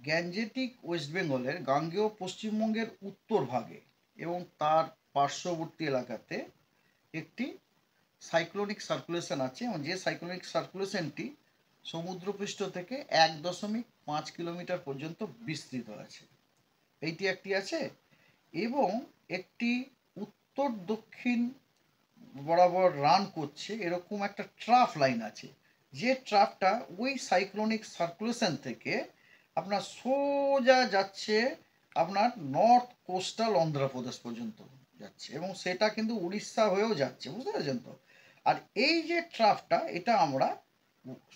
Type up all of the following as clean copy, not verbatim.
Gangetic West বেঙ্গলের গাঙ্গেয় পশ্চিমবঙ্গের উত্তর ভাগে এবং তার পার্শ্ববর্তী এলাকাতে একটি সাইক্লোনিক সার্কুলেশন আছে এবং যে সাইক্লোনিক সার্কুলেশনটি সমুদ্রপৃষ্ঠ থেকে 1.5 কিলোমিটার পর্যন্ত বিস্তৃত আছে। এইটি একটি আছে এবং একটি উত্তর দক্ষিণ বরাবর রান করছে এরকম একটা ট্রাফ লাইন আছে, যে ট্রাফটা ওই সাইক্লোনিক সার্কুলেশন থেকে আপনার সোজা যাচ্ছে আপনার নর্থ কোস্টাল অন্ধ্রপ্রদেশ পর্যন্ত যাচ্ছে এবং সেটা কিন্তু উড়িষ্যা হয়েও যাচ্ছে, বুঝতে পেরেছেন তো। আর এই যে ট্রাফটা এটা আমরা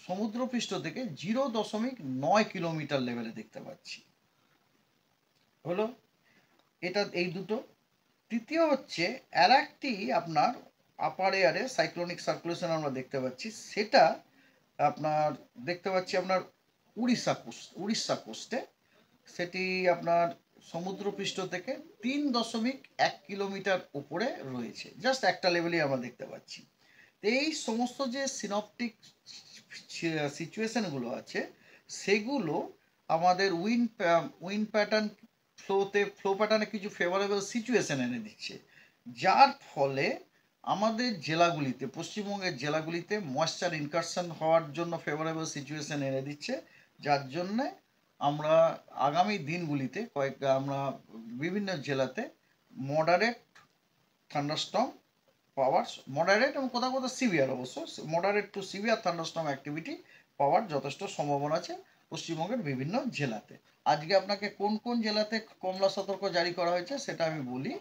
সমুদ্রপৃষ্ঠ থেকে 0.9 কিলোমিটার লেভেলে দেখতে পাচ্ছি। হলো এটা এই দুটো। তৃতীয় হচ্ছে আর একটি আপনার আপার এয়ারে সাইক্লোনিক সার্কুলেশন আমরা দেখতে পাচ্ছি, সেটা আপনার দেখতে পাচ্ছি আপনার উড়িষ্যা কোস্টে। সেটি আপনার সমুদ্রপৃষ্ঠ থেকে 3.1 কিলোমিটার উপরে রয়েছে, জাস্ট একটা লেভেলেই আমরা দেখতে পাচ্ছি। এই সমস্ত যে সিনপটিক সিচুয়েশনগুলো আছে সেগুলো আমাদের উইন্ড প্যাটার্ন ফ্লো প্যাটার্নে কিছু ফেভারেবল সিচুয়েশন এনে দিচ্ছে, যার ফলে আমাদের জেলাগুলিতে, পশ্চিমবঙ্গের জেলাগুলিতে ময়েশ্চার ইনকারশন হওয়ার জন্য ফেভারেবল সিচুয়েশন এনে দিচ্ছে, যার জন্যে আমরা আগামী দিনগুলিতে আমরা বিভিন্ন জেলাতে মডারেট থান্ডারস্টর্ম পাওয়ার, মডারেট এবং কোথাও কোথাও সিভিয়ার, অবশ্য moderate to severe thunderstorm activity পাওয়ার যথেষ্ট সম্ভাবনা আছে পশ্চিমবঙ্গের বিভিন্ন জেলাতে। আজকে আপনাকে কোন কোন জেলাতে কমলা সতর্ক জারি করা হয়েছে সেটা আমি বলি।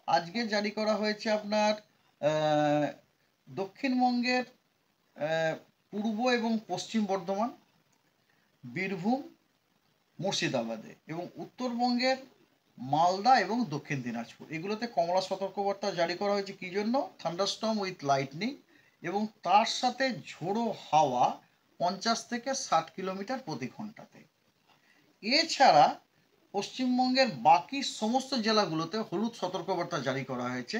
আজকে জারি করা হয়েছে আপনার দক্ষিণবঙ্গের পূর্ব এবং পশ্চিম বর্ধমান, বীরভূম, মুর্শিদাবাদে এবং উত্তরবঙ্গের মালদা এবং দক্ষিণ দিনাজপুর, এগুলোতে কমলা সতর্কবার্তা জারি করা হয়েছে। কী জন্য? থান্ডারস্টর্ম উইথ লাইটনিং এবং তার সাথে ঝোড়ো হাওয়া 50 থেকে 60 কিলোমিটার প্রতি ঘন্টাতে। এছাড়া পশ্চিমবঙ্গের বাকি সমস্ত জেলাগুলোতে হলুদ সতর্কবার্তা জারি করা হয়েছে।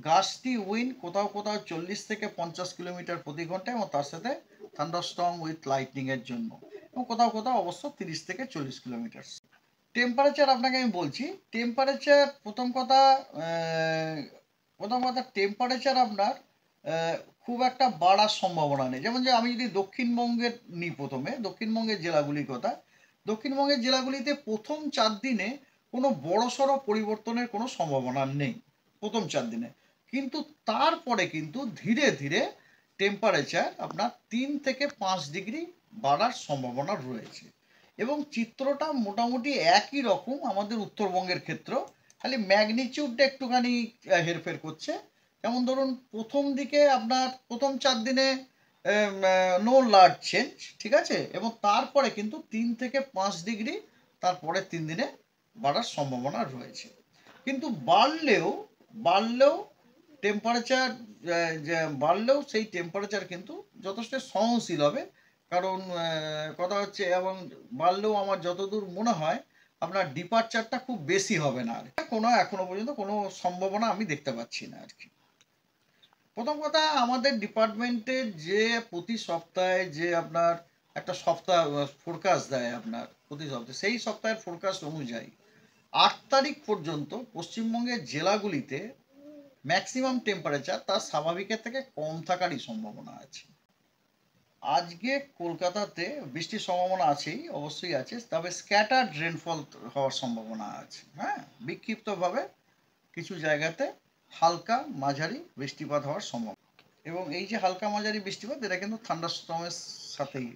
গাস্টি উইন্ড কোথাও কোথাও 40 থেকে 50 কিলোমিটার প্রতি ঘন্টা এবং তার সাথে থান্ডারস্টর্ম উইথ লাইটনিংয়ের জন্য, এবং কোথাও কোথাও অবশ্য 30 থেকে 40 কিলোমিটার। টেম্পারেচার আপনাকে আমি বলছি। টেম্পারেচার প্রথম কথা টেম্পারেচার আপনার খুব একটা বাড়ার সম্ভাবনা নেই। যেমন যে আমি যদি দক্ষিণবঙ্গের নিই, প্রথমে দক্ষিণবঙ্গের জেলাগুলির কথা, দক্ষিণবঙ্গের জেলাগুলিতে প্রথম 4 দিনে কোনো বড়সড় পরিবর্তনের কোনো সম্ভাবনা নেই প্রথম 4 দিনে, কিন্তু তারপরে কিন্তু ধীরে ধীরে টেম্পারেচার আপনার 3 থেকে 5 ডিগ্রি বাড়ার সম্ভাবনা রয়েছে এবং চিত্রটা মোটামুটি একই রকম আমাদের উত্তরবঙ্গের ক্ষেত্রেও, খালি ম্যাগনিচিউডটা একটুখানি হেরফের করছে। যেমন ধরুন প্রথম দিকে আপনার প্রথম 4 দিনে নো লার্জ চেঞ্জ, ঠিক আছে, এবং তারপরে কিন্তু 3 থেকে 5 ডিগ্রি তারপরে 3 দিনে বাড়ার সম্ভাবনা রয়েছে। কিন্তু বাড়লেও টেম্পারেচার বাড়লেও সেই টেম্পারেচার কিন্তু যথেষ্ট সহনশীল হবে। কারণ কথা হচ্ছে, এবং বাড়লেও আমার যতদূর মনে হয় আপনার ডিপারচারটা খুব বেশি হবে না, আর কোনো এখনো পর্যন্ত কোনো সম্ভাবনা আমি দেখতে পাচ্ছি না আর কি। প্রথম কথা, আমাদের ডিপার্টমেন্টে যে প্রতি সপ্তাহে যে আপনার একটা সপ্তাহ ফোরকাস্ট দেয় আপনার প্রতি সপ্তাহে, সেই সপ্তাহের ফোরকাস্ট অনুযায়ী 8 তারিখ পর্যন্ত পশ্চিমবঙ্গের জেলাগুলিতে ম্যাক্সিমাম টেম্পারেচার তার স্বাভাবিকের থেকে কম থাকারই সম্ভাবনা আছে। আজকে কলকাতাতে বৃষ্টির সম্ভাবনা আছেই, অবশ্যই আছে, তবে স্ক্যাটার্ড রেনফল হওয়ার সম্ভাবনা আছে। হ্যাঁ, বিক্ষিপ্তভাবে কিছু জায়গাতে হালকা মাঝারি বৃষ্টিপাত হওয়ার সম্ভাবনা, এবং এই যে হালকা মাঝারি বৃষ্টিপাত এটা কিন্তু থান্ডারস্টর্মের সাথেই